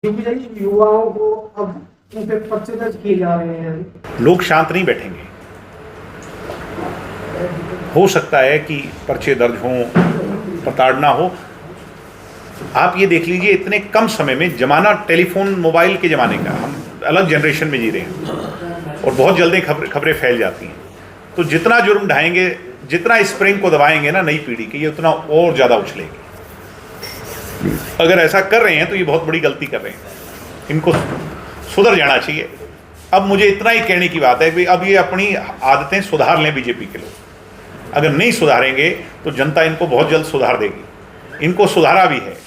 युवाओं को अब उन पे पर्चे दर्ज किए जा रहे हैं। लोग शांत नहीं बैठेंगे। हो सकता है कि पर्चे दर्ज हों, प्रताड़ना हो। आप ये देख लीजिए, इतने कम समय में, जमाना टेलीफोन मोबाइल के ज़माने का, हम अलग जनरेशन में जी रहे हैं और बहुत जल्दी खबरें फैल जाती हैं। तो जितना जुर्म ढाएंगे, जितना स्प्रिंग को दबाएंगे ना नई पीढ़ी के, ये उतना और ज़्यादा उछलेगी। अगर ऐसा कर रहे हैं तो ये बहुत बड़ी गलती कर रहे हैं, इनको सुधर जाना चाहिए। अब मुझे इतना ही कहने की बात है कि अब ये अपनी आदतें सुधार लें बीजेपी के लोग। अगर नहीं सुधारेंगे तो जनता इनको बहुत जल्द सुधार देगी। इनको सुधारा भी है।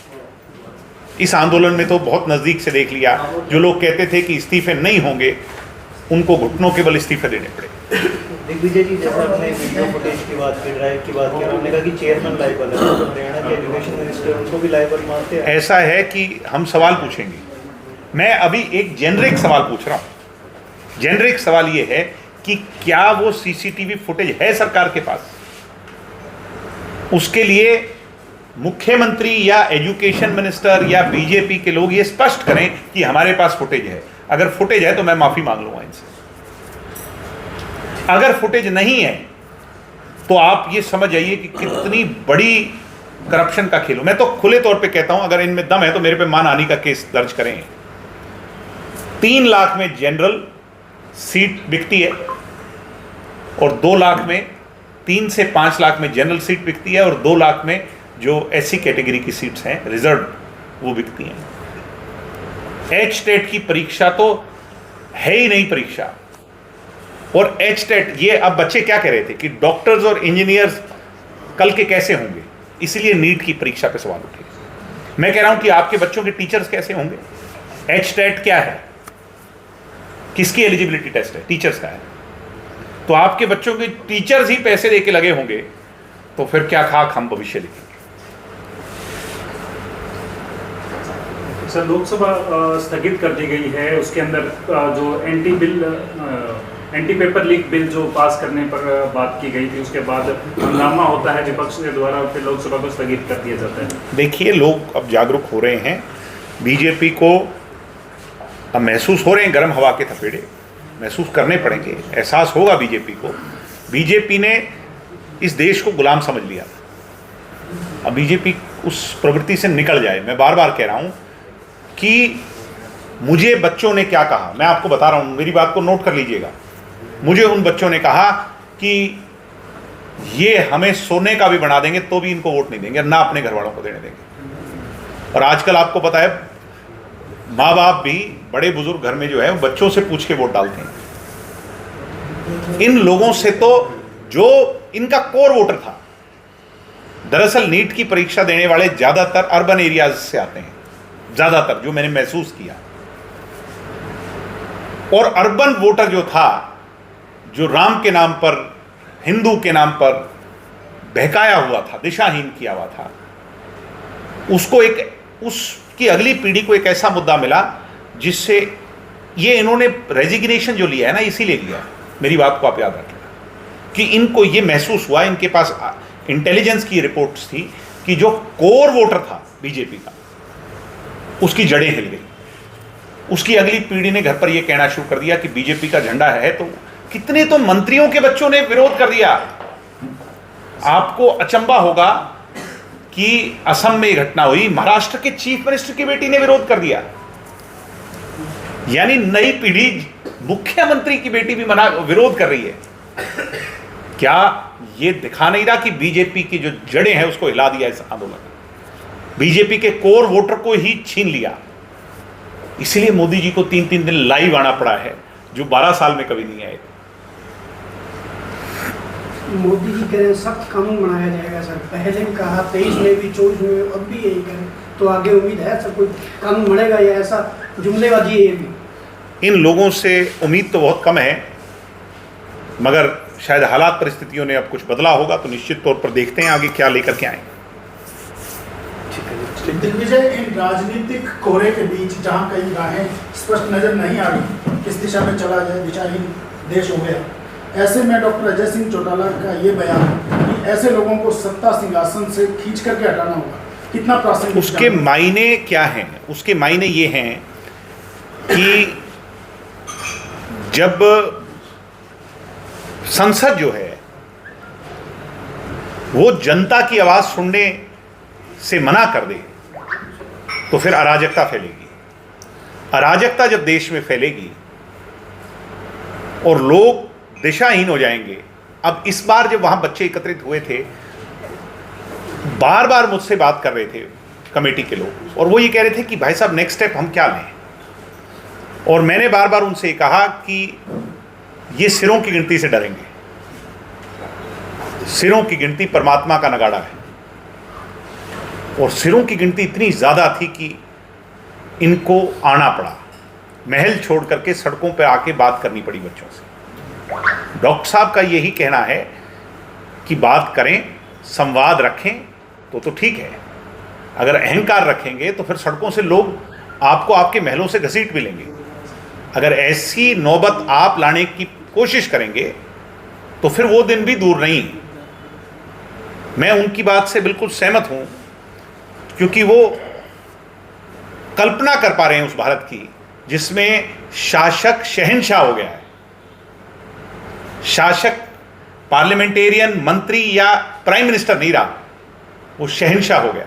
इस आंदोलन में तो बहुत नज़दीक से देख लिया। जो लोग कहते थे कि इस्तीफे नहीं होंगे, उनको घुटनों के बल इस्तीफे देने पड़े। दिग्विजय जी, जैसे आपने वीडियो फुटेज की बात की, ड्राइव की बात की, उन्होंने कहा कि चेयरमैन लाइबल है, तो हरियाणा के एजुकेशन मिनिस्टर उनको भी लाइबल मानते हैं। ऐसा है कि हम सवाल पूछेंगे। मैं अभी एक जेनरिक सवाल पूछ रहा हूँ। जेनरिक सवाल ये है कि क्या वो सीसीटीवी फुटेज है सरकार के पास? उसके लिए मुख्यमंत्री या एजुकेशन मिनिस्टर या बीजेपी के लोग ये स्पष्ट करें कि हमारे पास फुटेज है। अगर फुटेज है तो मैं माफी मांग लूंगा इनसे। अगर फुटेज नहीं है तो आप ये समझ जाइए कि कितनी बड़ी करप्शन का खेल हो। मैं तो खुले तौर पे कहता हूं, अगर इनमें दम है तो मेरे पे मानहानि का केस दर्ज करें। 3 लाख में जनरल सीट बिकती है और 2 लाख में, 3 से 5 लाख में जनरल सीट बिकती है और 2 लाख में जो एससी कैटेगरी की सीट्स हैं रिजर्व, वो बिकती हैं। एच टेट की परीक्षा तो है ही नहीं परीक्षा। और एच टेट, ये अब बच्चे क्या कह रहे थे कि डॉक्टर्स और इंजीनियर्स कल के कैसे होंगे, इसलिए नीट की परीक्षा पे सवाल उठे। मैं कह रहा हूं कि आपके बच्चों के टीचर्स कैसे होंगे? एच टेट क्या है? किसकी एलिजिबिलिटी टेस्ट है? टीचर्स का है। तो आपके बच्चों के टीचर्स ही पैसे देके लगे होंगे, तो फिर क्या खाक हम भविष्य लिखेंगे। सर, लोकसभा स्थगित कर दी गई है। उसके अंदर जो एंटी पेपर लीक बिल जो पास करने पर बात की गई थी, उसके बाद हंगामा होता है विपक्ष के द्वारा, फिर लोकसभा को स्थगित कर दिया जाता है। देखिए, लोग अब जागरूक हो रहे हैं। बीजेपी को अब महसूस हो रहे हैं, गर्म हवा के थपेड़े महसूस करने पड़ेंगे। एहसास होगा बीजेपी को। बीजेपी ने इस देश को गुलाम समझ लिया। अब बीजेपी उस प्रवृत्ति से निकल जाए। मैं बार बार कह रहा हूं कि मुझे बच्चों ने क्या कहा, मैं आपको बता रहा हूं, मेरी बात को नोट कर लीजिएगा। मुझे उन बच्चों ने कहा कि ये हमें सोने का भी बना देंगे तो भी इनको वोट नहीं देंगे, ना अपने घर वालों को देने देंगे। और आजकल आपको पता है, माँ बाप भी, बड़े बुजुर्ग घर में जो है, वो बच्चों से पूछ के वोट डालते हैं। इन लोगों से तो, जो इनका कोर वोटर था, दरअसल नीट की परीक्षा देने वाले ज्यादातर अर्बन एरियाज से आते हैं, ज्यादातर, जो मैंने महसूस किया। और अर्बन वोटर जो था, जो राम के नाम पर, हिंदू के नाम पर बहकाया हुआ था, दिशाहीन किया हुआ था, उसकी अगली पीढ़ी को एक ऐसा मुद्दा मिला जिससे ये इन्होंने रेजिग्नेशन जो लिया है ना, इसीलिए लिया। मेरी बात को आप याद रखिएगा कि इनको ये महसूस हुआ, इनके पास इंटेलिजेंस की रिपोर्ट्स थी कि जो कोर वोटर था बीजेपी का, उसकी जड़ें हिल गई। उसकी अगली पीढ़ी ने घर पर यह कहना शुरू कर दिया कि बीजेपी का झंडा है। तो कितने तो मंत्रियों के बच्चों ने विरोध कर दिया। आपको अचंभा होगा कि असम में यह घटना हुई, महाराष्ट्र के चीफ मिनिस्टर की बेटी ने विरोध कर दिया। यानी नई पीढ़ी, मुख्यमंत्री की बेटी भी विरोध कर रही है। क्या यह दिखा नहीं रहा कि बीजेपी की जो जड़ें हैं उसको हिला दिया इस आंदोलन? बीजेपी के कोर वोटर को ही छीन लिया। इसलिए मोदी जी को 3-3 दिन लाइव आना पड़ा है, जो 12 साल में कभी नहीं आए। मोदी जी कह रहे हैं सख्त कानून बनाया जाएगा सर। पहले भी कहा, 23 में भी, 24 में, अब भी यही करें। तो आगे उम्मीद है सर कोई कानून बनेगा, या ऐसा जुमलेबाजी है ये भी? इन लोगों से उम्मीद तो बहुत कम है, मगर शायद हालात, परिस्थितियों ने अब कुछ बदला होगा, तो निश्चित तौर पर देखते हैं आगे क्या लेकर के आएंगे। दिग्विजय, इन राजनीतिक कोहरे के बीच जहां कई राहें स्पष्ट नजर नहीं आ रही, किस दिशा में चला जाए, दिशाहीन देश हो गया, ऐसे में डॉक्टर अजय सिंह चौटाला का ये बयान कि ऐसे लोगों को सत्ता सिंहासन से खींच करके हटाना होगा, कितना प्रासंगिक? उसके मायने क्या हैं? उसके मायने ये हैं कि जब संसद जो है वो जनता की आवाज सुनने से मना कर दे तो फिर अराजकता फैलेगी। अराजकता जब देश में फैलेगी और लोग दिशाहीन हो जाएंगे। अब इस बार जब वहां बच्चे एकत्रित हुए थे, बार बार मुझसे बात कर रहे थे कमेटी के लोग, और वो ये कह रहे थे कि भाई साहब नेक्स्ट स्टेप हम क्या लें। और मैंने बार बार उनसे कहा कि ये सिरों की गिनती से डरेंगे। सिरों की गिनती परमात्मा का नगाड़ा है, और सिरों की गिनती इतनी ज्यादा थी कि इनको आना पड़ा, महल छोड़ करके सड़कों पर आके बात करनी पड़ी बच्चों से। डॉक्टर साहब का यही कहना है कि बात करें, संवाद रखें तो ठीक है। अगर अहंकार रखेंगे तो फिर सड़कों से लोग आपको आपके महलों से घसीट भी लेंगे। अगर ऐसी नौबत आप लाने की कोशिश करेंगे तो फिर वो दिन भी दूर नहीं। मैं उनकी बात से बिल्कुल सहमत हूं, क्योंकि वो कल्पना कर पा रहे हैं उस भारत की जिसमें शासक शहंशाह हो गया है। शासक पार्लियामेंटेरियन, मंत्री या प्राइम मिनिस्टर नहीं रहा, वो शहंशाह हो गया।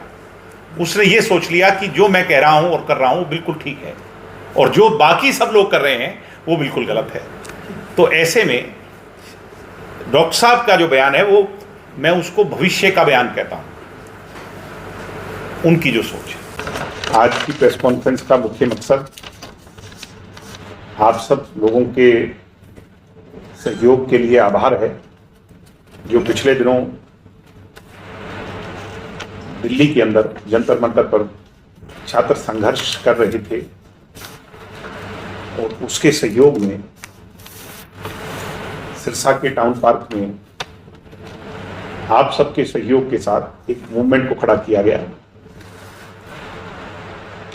उसने ये सोच लिया कि जो मैं कह रहा हूं और कर रहा हूं बिल्कुल ठीक है, और जो बाकी सब लोग कर रहे हैं वो बिल्कुल गलत है। तो ऐसे में डॉक्टर साहब का जो बयान है वो मैं उसको भविष्य का बयान कहता हूं, उनकी जो सोच है। आज की प्रेस कॉन्फ्रेंस का मुख्य मकसद आप सब लोगों के सहयोग के लिए आभार है, जो पिछले दिनों दिल्ली के अंदर जंतर मंतर पर छात्र संघर्ष कर रहे थे, और उसके सहयोग में सिरसा के टाउन पार्क में आप सबके सहयोग के साथ एक मूवमेंट को खड़ा किया गया।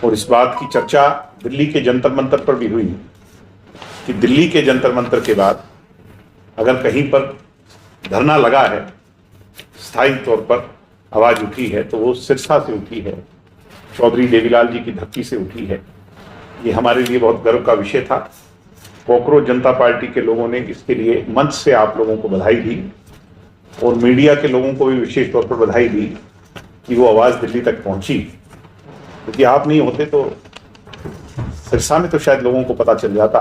और इस बात की चर्चा दिल्ली के जंतर मंतर पर भी हुई कि दिल्ली के जंतर मंतर के बाद अगर कहीं पर धरना लगा है, स्थायी तौर पर आवाज उठी है, तो वो सिरसा से उठी है, चौधरी देवीलाल जी की धरती से उठी है। ये हमारे लिए बहुत गर्व का विषय था। कॉकरोच जनता पार्टी के लोगों ने इसके लिए मंच से आप लोगों को बधाई दी, और मीडिया के लोगों को भी विशेष तौर पर बधाई दी कि वो आवाज दिल्ली तक पहुंची, क्योंकि आप नहीं होते तो सिरसा में तो शायद लोगों को पता चल जाता,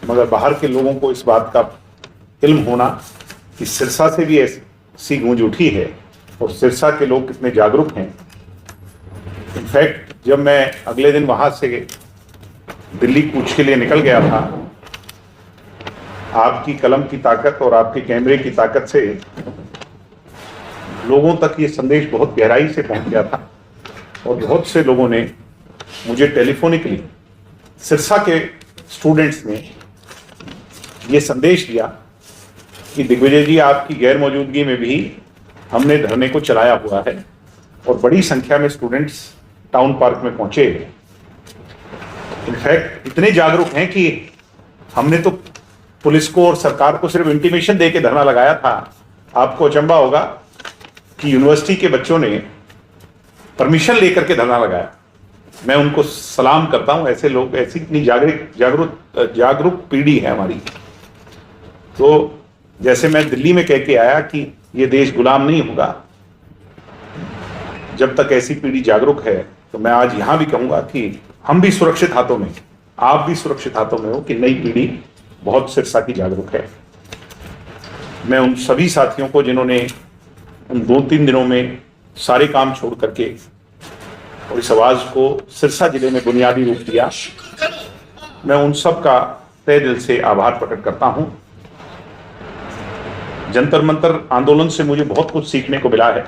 मगर बाहर के लोगों को इस बात का इल्म होना कि सिरसा से भी ऐसी गूंज उठी है और सिरसा के लोग कितने जागरूक हैं। इनफैक्ट जब मैं अगले दिन वहां से दिल्ली कूच के लिए निकल गया था, आपकी कलम की ताकत और आपके कैमरे की ताकत से लोगों तक ये संदेश बहुत गहराई से पहुंच गया था, और बहुत से लोगों ने मुझे टेलीफोनिकली, सिरसा के स्टूडेंट्स ने ये संदेश दिया कि दिग्विजय जी, आपकी गैर मौजूदगी में भी हमने धरने को चलाया हुआ है, और बड़ी संख्या में स्टूडेंट्स टाउन पार्क में पहुंचे। इनफैक्ट इतने जागरूक हैं कि हमने तो पुलिस को और सरकार को सिर्फ इंटीमेशन दे के धरना लगाया था। आपको अचंभा होगा कि यूनिवर्सिटी के बच्चों ने परमिशन लेकर के धरना लगाया। मैं उनको सलाम करता हूं। ऐसे लोग, ऐसी इतनी जागरूक पीढ़ी है हमारी। तो जैसे मैं दिल्ली में कह के आया कि ये देश गुलाम नहीं होगा जब तक ऐसी पीढ़ी जागरूक है, तो मैं आज यहां भी कहूंगा कि हम भी सुरक्षित हाथों में, आप भी सुरक्षित हाथों में हो कि नई पीढ़ी बहुत सिरसा की जागरूक है। मैं उन सभी साथियों को जिन्होंने उन 2-3 दिनों में सारे काम छोड़ करके और इस आवाज को सिरसा जिले में बुनियादी रूप दिया, मैं उन सब का तहे दिल से आभार प्रकट करता हूं। जंतर मंतर आंदोलन से मुझे बहुत कुछ सीखने को मिला है,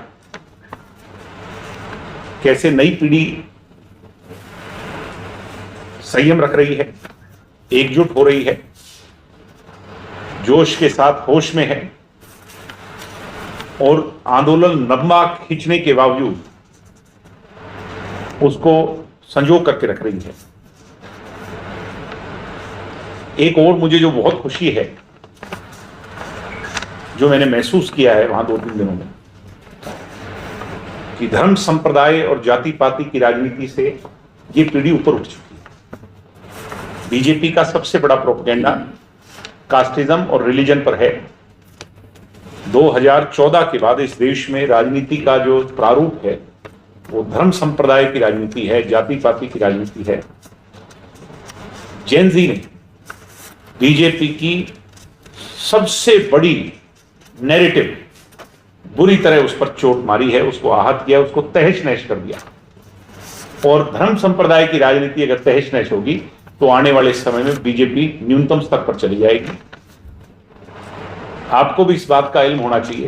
कैसे नई पीढ़ी संयम रख रही है, एकजुट हो रही है, जोश के साथ होश में है, और आंदोलन लंबा खींचने के बावजूद उसको संजो करके रख रही है। एक और मुझे जो बहुत खुशी है, जो मैंने महसूस किया है वहां 2-3 दिनों में, कि धर्म संप्रदाय और जाति पाति की राजनीति से ये पीढ़ी ऊपर उठ चुकी है। बीजेपी का सबसे बड़ा प्रोपेगेंडा कास्टिज्म और रिलीजन पर है। 2014 के बाद इस देश में राजनीति का जो प्रारूप है वो धर्म संप्रदाय की राजनीति है, जाति पाति की राजनीति है। जेन जी ने बीजेपी की सबसे बड़ी नैरेटिव बुरी तरह उस पर चोट मारी है, उसको आहत किया, उसको तहस नहस कर दिया। और धर्म संप्रदाय की राजनीति अगर तहस नहस होगी तो आने वाले समय में बीजेपी न्यूनतम स्तर पर चली जाएगी। आपको भी इस बात का इल्म होना चाहिए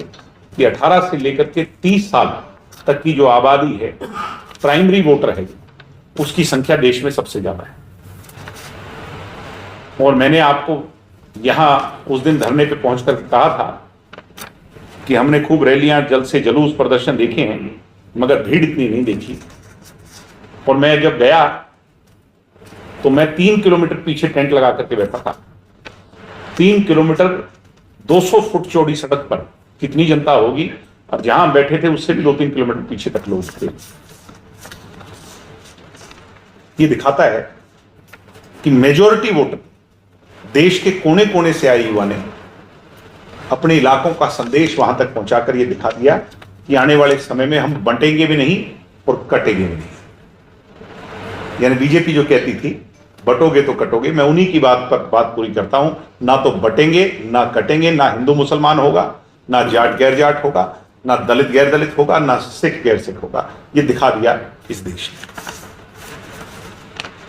कि 18 से लेकर के 30 साल तक की जो आबादी है, प्राइमरी वोटर है, उसकी संख्या देश में सबसे ज्यादा है। और मैंने आपको यहां उस दिन धरने पे पहुंचकर कहा था कि हमने खूब रैलियां, जल्द से जुलूस, प्रदर्शन देखे हैं, मगर भीड़ इतनी नहीं देखी। और मैं जब गया तो मैं 3 किलोमीटर पीछे टेंट लगा करके बैठा था। 3 किलोमीटर 200 फुट चौड़ी सड़क पर कितनी जनता होगी, और जहां बैठे थे उससे भी 2-3 किलोमीटर पीछे तक लोग थे। ये दिखाता है कि मेजॉरिटी वोटर देश के कोने कोने से आए युवा ने अपने इलाकों का संदेश वहां तक पहुंचाकर ये दिखा दिया कि आने वाले समय में हम बंटेंगे भी नहीं और कटेंगे भी नहीं। यानी बीजेपी जो कहती थी बटोगे तो कटोगे, मैं उन्हीं की बात पर बात पूरी करता हूं। ना तो बटेंगे, ना कटेंगे, ना हिंदू मुसलमान होगा, ना जाट गैर जाट होगा, ना दलित गैर दलित होगा, ना सिख गैर सिख होगा। ये दिखा दिया इस देश ने।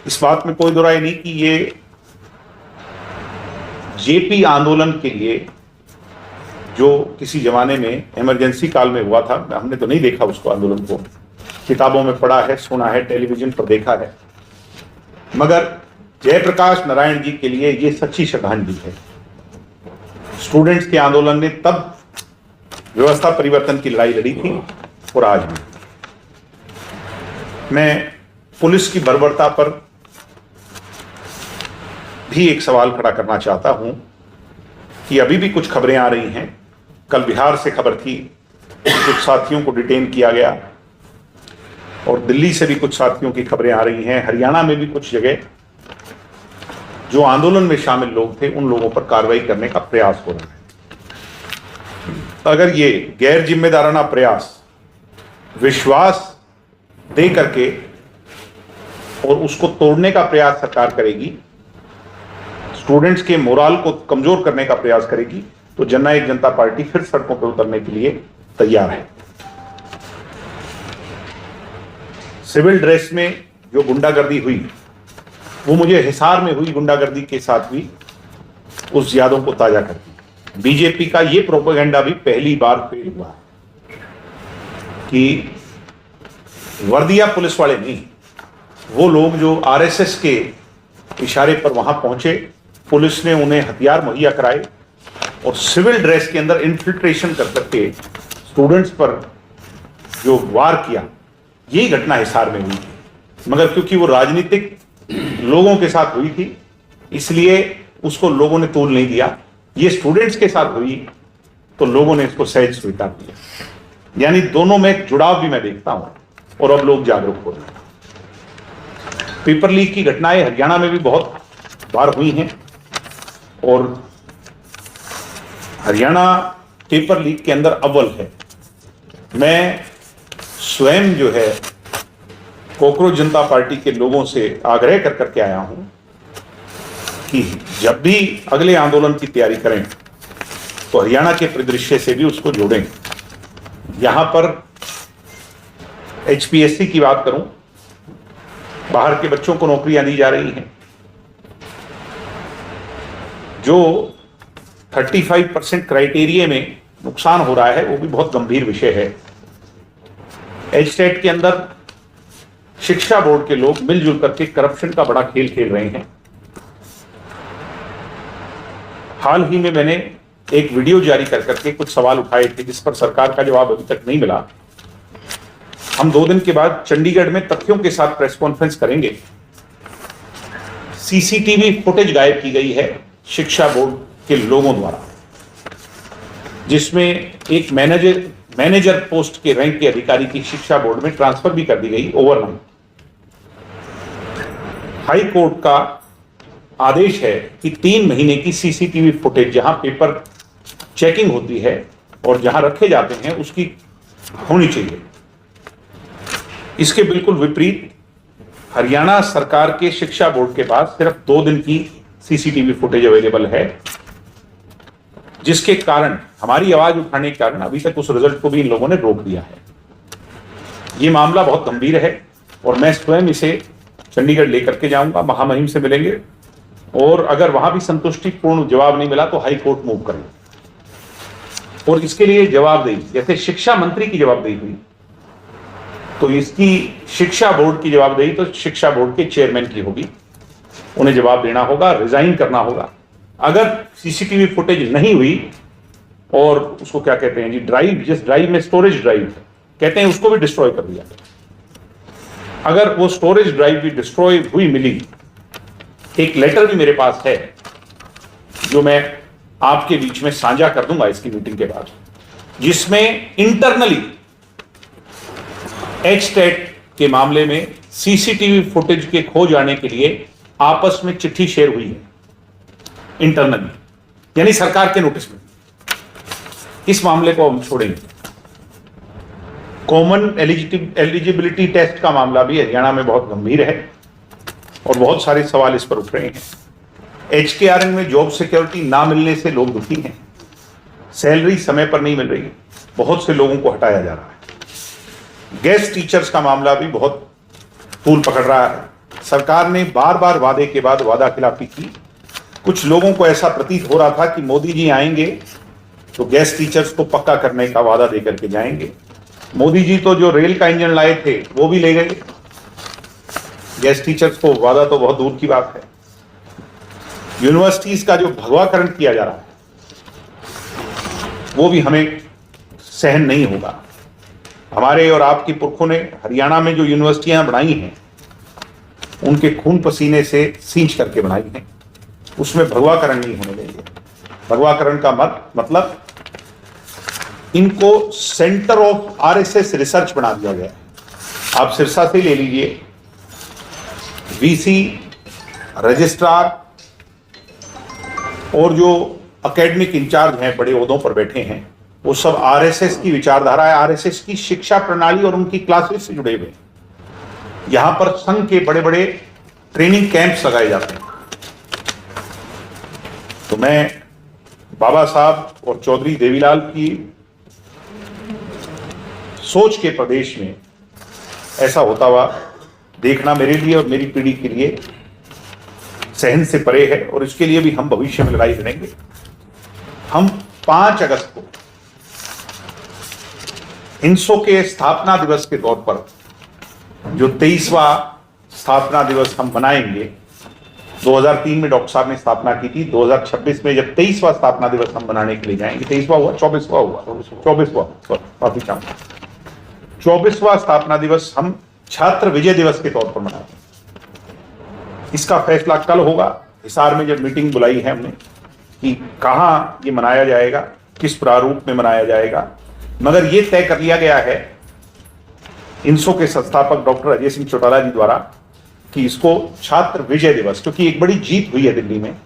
इस बात में कोई दो राय नहीं कि ये जेपी आंदोलन के लिए जो किसी जमाने में इमरजेंसी काल में हुआ था, हमने तो नहीं देखा उसको, आंदोलन को किताबों में पढ़ा है, सुना है, टेलीविजन पर देखा है, मगर जयप्रकाश नारायण जी के लिए ये सच्ची श्रद्धांजलि है। स्टूडेंट्स के आंदोलन ने तब व्यवस्था परिवर्तन की लड़ाई लड़ी थी और आज भी। मैं पुलिस की बर्बरता पर भी एक सवाल खड़ा करना चाहता हूं कि अभी भी कुछ खबरें आ रही हैं। कल बिहार से खबर थी, कुछ साथियों को डिटेन किया गया, और दिल्ली से भी कुछ साथियों की खबरें आ रही हैं। हरियाणा में भी कुछ जगह जो आंदोलन में शामिल लोग थे उन लोगों पर कार्रवाई करने का प्रयास हो रहा है। अगर ये गैर जिम्मेदाराना प्रयास विश्वास दे करके और उसको तोड़ने का प्रयास सरकार करेगी, स्टूडेंट्स के मोराल को कमजोर करने का प्रयास करेगी, तो जननायक जनता पार्टी फिर सड़कों पर उतरने के लिए तैयार है। सिविल ड्रेस में जो गुंडागर्दी हुई वो मुझे हिसार में हुई गुंडागर्दी के साथ भी उस यादों को ताजा करती। बीजेपी का ये प्रोपेगेंडा भी पहली बार फेल हुआ है कि वर्दिया पुलिस वाले नहीं, वो लोग जो आरएसएस के इशारे पर वहां पहुंचे, पुलिस ने उन्हें हथियार मुहैया कराए और सिविल ड्रेस के अंदर इन्फिल्ट्रेशन कर करके स्टूडेंट्स पर जो वार किया, यही घटना हिसार में हुई थी। मगर क्योंकि वो राजनीतिक लोगों के साथ हुई थी इसलिए उसको लोगों ने तोल नहीं दिया। ये स्टूडेंट्स के साथ हुई तो लोगों ने इसको सहज स्वीकार किया। यानी दोनों में एक जुड़ाव भी मैं देखता हूं और अब लोग जागरूक हो रहे हैं। पेपर लीक की घटनाएं हरियाणा में भी बहुत बार हुई हैं और हरियाणा पेपर लीक के अंदर अव्वल है। मैं स्वयं जो है कॉकरोच जनता पार्टी के लोगों से आग्रह कर करके आया हूं कि जब भी अगले आंदोलन की तैयारी करें तो हरियाणा के परिदृश्य से भी उसको जोड़ें। यहां पर एचपीएससी की बात करूं, बाहर के बच्चों को नौकरियां दी जा रही हैं। जो 35% क्राइटेरिया में नुकसान हो रहा है वो भी बहुत गंभीर विषय है। एचटेट के अंदर शिक्षा बोर्ड के लोग मिलजुल करके करप्शन का बड़ा खेल खेल रहे हैं। हाल ही में मैंने एक वीडियो जारी कर करके कुछ सवाल उठाए थे जिस पर सरकार का जवाब अभी तक नहीं मिला। हम 2 दिन के बाद चंडीगढ़ में तथ्यों के साथ प्रेस कॉन्फ्रेंस करेंगे। सीसीटीवी फुटेज गायब की गई है शिक्षा बोर्ड के लोगों द्वारा, जिसमें एक मैनेजर मैनेजर पोस्ट के रैंक के अधिकारी की शिक्षा बोर्ड में ट्रांसफर भी कर दी गई ओवरनाइट। हाई कोर्ट का आदेश है कि 3 महीने की सीसीटीवी फुटेज जहां पेपर चेकिंग होती है और जहां रखे जाते हैं उसकी होनी चाहिए। इसके बिल्कुल विपरीत हरियाणा सरकार के शिक्षा बोर्ड के पास सिर्फ 2 दिन की सीसीटीवी फुटेज अवेलेबल है, जिसके कारण हमारी आवाज उठाने के कारण अभी तक उस रिजल्ट को भी इन लोगों ने रोक दिया है। यह मामला बहुत गंभीर है और मैं स्वयं इसे चंडीगढ़ लेकर के जाऊंगा, महामहिम से मिलेंगे और अगर वहां भी संतुष्टिपूर्ण जवाब नहीं मिला तो हाई कोर्ट मूव करेंगे। और इसके लिए जवाबदेही, जैसे शिक्षा मंत्री की जवाबदेही हुई, तो इसकी शिक्षा बोर्ड की जवाबदेही तो शिक्षा बोर्ड के चेयरमैन की होगी। उन्हें जवाब देना होगा, रिजाइन करना होगा। अगर सीसीटीवी फुटेज नहीं हुई और उसको क्या कहते हैं जी, ड्राइव, जिस ड्राइव में स्टोरेज ड्राइव कहते हैं, उसको भी डिस्ट्रॉय कर दिया। अगर वो स्टोरेज ड्राइव भी डिस्ट्रॉय हुई मिली, एक लेटर भी मेरे पास है जो मैं आपके बीच में साझा कर दूंगा इसकी मीटिंग के बाद, जिसमें इंटरनली एचटेट के मामले में सीसीटीवी फुटेज के खो जाने के लिए आपस में चिट्ठी शेयर हुई है इंटरनली, यानी सरकार के नोटिस में। इस मामले को हम छोड़ेंगे। कॉमन एलिजिबिलिटी टेस्ट का मामला भी हरियाणा में बहुत गंभीर है और बहुत सारे सवाल इस पर उठ रहे हैं। HKRN में जॉब सिक्योरिटी ना मिलने से लोग दुखी हैं, सैलरी समय पर नहीं मिल रही, बहुत से लोगों को हटाया जा रहा है। गेस्ट टीचर्स का मामला भी बहुत तूल पकड़ रहा है। सरकार ने बार बार वादे के बाद वादा खिलाफी की। कुछ लोगों को ऐसा प्रतीत हो रहा था कि मोदी जी आएंगे तो गेस्ट टीचर्स को पक्का करने का वादा देकर के जाएंगे। मोदी जी तो जो रेल का इंजन लाए थे वो भी ले गए, गेस्ट टीचर्स को वादा तो बहुत दूर की बात है। यूनिवर्सिटीज का जो भगवाकरण किया जा रहा है वो भी हमें सहन नहीं होगा। हमारे और आपके पुरखों ने हरियाणा में जो यूनिवर्सिटियां बनाई हैं उनके खून पसीने से सींच करके बनाई हैं, उसमें भगवाकरण नहीं होने देंगे। भगवाकरण का मतलब इनको सेंटर ऑफ RSS रिसर्च बना दिया गया है। आप सिरसा से ले लीजिए, VC, रजिस्ट्रार और जो एकेडमिक इंचार्ज हैं, बड़े ओहदों पर बैठे हैं, वो सब RSS की विचारधारा है, RSS की शिक्षा प्रणाली और उनकी क्लासेस से जुड़े हुए। यहां पर संघ के बड़े बड़े ट्रेनिंग कैंप्स लगाए जाते हैं। तो मैं बाबा साहब और चौधरी देवीलाल की सोच के प्रदेश में ऐसा होता हुआ देखना मेरे लिए और मेरी पीढ़ी के लिए सहन से परे है और इसके लिए भी हम भविष्य में लड़ाई लड़ेंगे। हम 5 अगस्त को इनसो के स्थापना दिवस के तौर पर जो 23वां स्थापना दिवस हम मनाएंगे, 2003 में डॉक्टर साहब ने स्थापना की थी, 2026 में जब 23वां स्थापना दिवस हम मनाने के लिए जाएंगे, 23वां हुआ, 24वां हुआ, 24वां स्थापना दिवस हम छात्र विजय दिवस के तौर पर मनाएंगे। इसका फैसला कल होगा। हिसार में जब मीटिंग बुलाई है हमने कि कहां ये मनाया जाएगा, किस प्रारूप में मनाया जाएगा, मगर ये तय कर लिया गया है इनसो के संस्थापक डॉक्टर अजय सिंह चौटाला जी द्वारा कि इसको छात्र विजय दिवस, क्योंकि एक बड़ी जीत हुई है दिल्ली में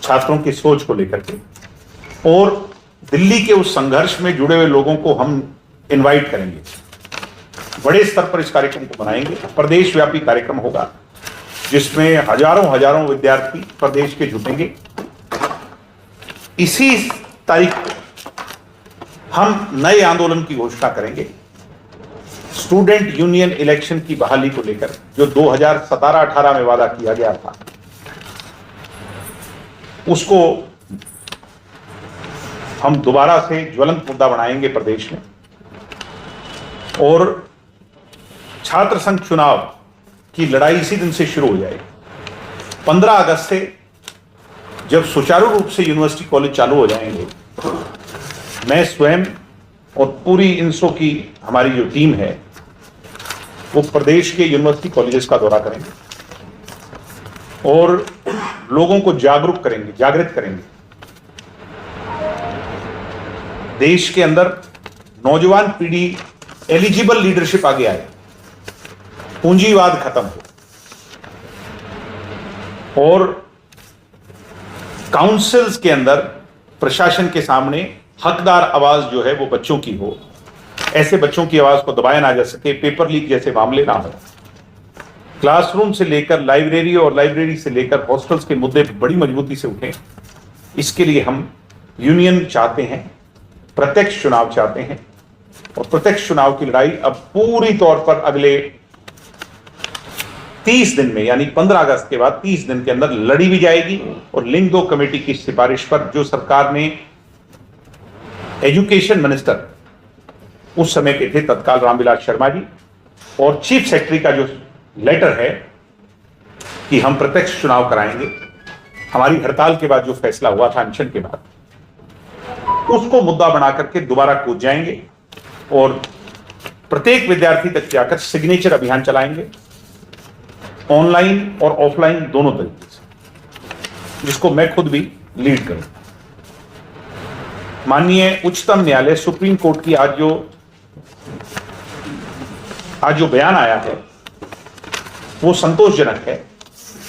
छात्रों की सोच को लेकर के, और दिल्ली के उस संघर्ष में जुड़े हुए लोगों को हम इनवाइट करेंगे, बड़े स्तर पर इस कार्यक्रम को बनाएंगे। प्रदेश व्यापी कार्यक्रम होगा जिसमें हजारों विद्यार्थी प्रदेश के जुटेंगे। इसी तारीख को हम नए आंदोलन की घोषणा करेंगे, स्टूडेंट यूनियन इलेक्शन की बहाली को लेकर, जो 2017-18 में वादा किया गया था, उसको हम दोबारा से ज्वलंत मुद्दा बनाएंगे प्रदेश में। और छात्र संघ चुनाव की लड़ाई इसी दिन से शुरू हो जाएगी। 15 अगस्त से जब सुचारू रूप से यूनिवर्सिटी कॉलेज चालू हो जाएंगे, मैं स्वयं और पूरी इनसो की हमारी जो टीम है वो प्रदेश के यूनिवर्सिटी कॉलेजेस का दौरा करेंगे और लोगों को जागरूक करेंगे, जागृत करेंगे। देश के अंदर नौजवान पीढ़ी एलिजिबल लीडरशिप आगे आए, पूंजीवाद खत्म हो और काउंसिल्स के अंदर प्रशासन के सामने हकदार आवाज जो है वो बच्चों की हो, ऐसे बच्चों की आवाज को दबाया ना जा सके, पेपर लीक जैसे मामले ना हो, क्लासरूम से लेकर लाइब्रेरी और लाइब्रेरी से लेकर हॉस्टल्स के मुद्दे बड़ी मजबूती से उठे। इसके लिए हम यूनियन चाहते हैं, प्रत्यक्ष चुनाव चाहते हैं और प्रत्यक्ष चुनाव की लड़ाई अब पूरी तौर पर अगले 30 दिन में, यानी 15 अगस्त के बाद 30 दिन के अंदर लड़ी भी जाएगी। और लिंग 2 कमेटी की सिफारिश पर जो सरकार ने, एजुकेशन मिनिस्टर उस समय के थे तत्काल रामविलास शर्मा जी, और चीफ सेक्रेटरी का जो लेटर है कि हम प्रत्यक्ष चुनाव कराएंगे, हमारी हड़ताल के बाद जो फैसला हुआ था अनशन के बाद, उसको मुद्दा बना करके दोबारा कूद जाएंगे और प्रत्येक विद्यार्थी तक जाकर सिग्नेचर अभियान चलाएंगे, ऑनलाइन और ऑफलाइन दोनों तरीके से, जिसको मैं खुद भी लीड करूं। माननीय उच्चतम न्यायालय सुप्रीम कोर्ट की आज जो बयान आया है वो संतोषजनक है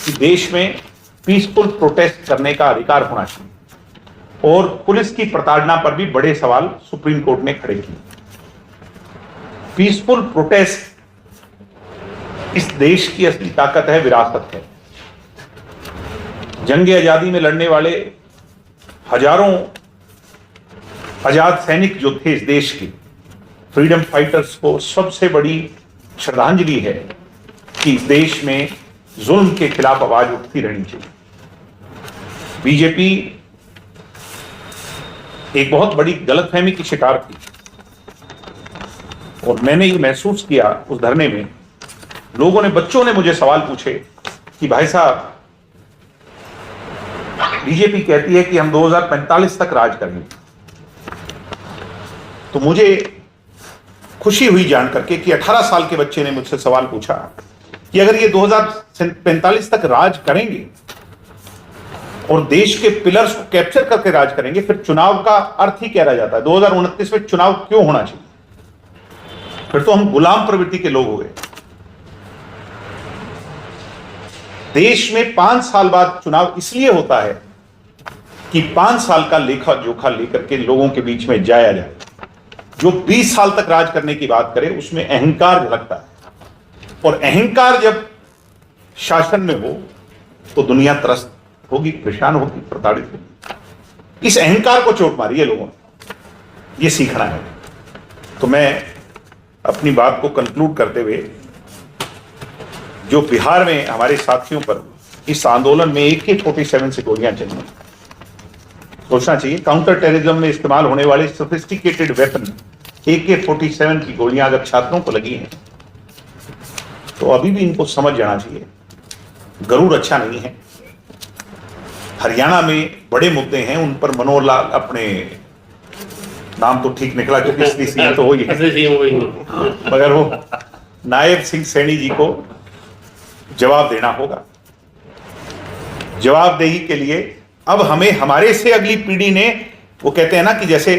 कि देश में पीसफुल प्रोटेस्ट करने का अधिकार होना चाहिए, और पुलिस की प्रताड़ना पर भी बड़े सवाल सुप्रीम कोर्ट ने खड़े किए। पीसफुल प्रोटेस्ट इस देश की असली ताकत है, विरासत है। जंग आजादी में लड़ने वाले हजारों आजाद सैनिक जो थे इस देश के, फ्रीडम फाइटर्स को सबसे बड़ी श्रद्धांजलि है कि इस देश में जुल्म के खिलाफ आवाज उठती रहनी चाहिए। बीजेपी एक बहुत बड़ी गलतफहमी की शिकार थी और मैंने ये महसूस किया उस धरने में, लोगों ने, बच्चों ने मुझे सवाल पूछे कि भाई साहब, बीजेपी कहती है कि हम 2045 तक राज करेंगे। तो मुझे खुशी हुई जान करके कि 18 साल के बच्चे ने मुझसे सवाल पूछा कि अगर ये 2045 तक राज करेंगे और देश के पिलर्स को कैप्चर करके राज करेंगे, फिर चुनाव का अर्थ ही क्या रह जाता है? 2029 में चुनाव क्यों होना चाहिए? फिर तो हम गुलाम प्रवृत्ति के लोग हो गए। देश में 5 साल बाद चुनाव इसलिए होता है कि 5 साल का लेखा जोखा लेकर के लोगों के बीच में जाया जाए। जो 20 साल तक राज करने की बात करे उसमें अहंकार झलकता है, और अहंकार जब शासन में हो तो दुनिया त्रस्त होगी, परेशान होगी, प्रताड़ित होगी। इस अहंकार को चोट मारी है लोगों ने, ये सीखना है। तो मैं अपनी बात को कंक्लूड करते हुए, जो बिहार में हमारे साथियों पर इस आंदोलन में AK-47 से गोलियां चली, सोचना चाहिए काउंटर टेररिज्म में इस्तेमाल होने वाले सोफिस्टिकेटेड वेपन AK-47 की गोलियां अगर छात्रों को लगी हैं तो अभी भी इनको समझ जाना चाहिए गरुड़ अच्छा नहीं है। हरियाणा में बड़े मुद्दे हैं, उन पर मनोहर लाल, अपने नाम तो ठीक निकला क्योंकि इसलिए सीएम तो वही है, मगर वो नायब सिंह सैनी जी को जवाब देना होगा। जवाबदेही के लिए अब हमें, हमारे से अगली पीढ़ी ने, वो कहते हैं ना कि जैसे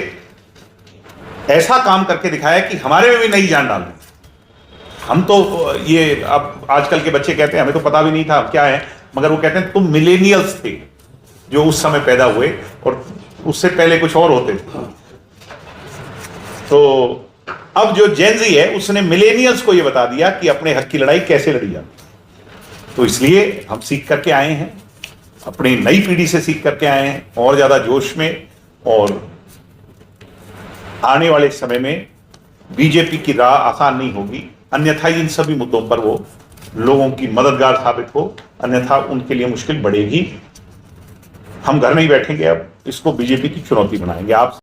ऐसा काम करके दिखाया कि हमारे में भी नई जान डाल दी। हम तो ये, अब आजकल के बच्चे कहते हैं हमें तो पता भी नहीं था क्या है, मगर वो कहते हैं तुम मिलेनियल्स थे जो उस समय पैदा हुए और उससे पहले कुछ और होते थे। तो अब जो जेनजी है उसने मिलेनियल्स को ये बता दिया कि अपने हक की लड़ाई कैसे लड़ी जाती। तो इसलिए हम सीख करके आए हैं, अपनी नई पीढ़ी से सीख करके आए हैं और ज्यादा जोश में, और आने वाले समय में बीजेपी की राह आसान नहीं होगी, अन्यथा इन सभी मुद्दों पर वो लोगों की मददगार साबित हो, अन्यथा उनके लिए मुश्किल बढ़ेगी। हम घर नहीं बैठेंगे, अब इसको बीजेपी की चुनौती बनाएंगे। आप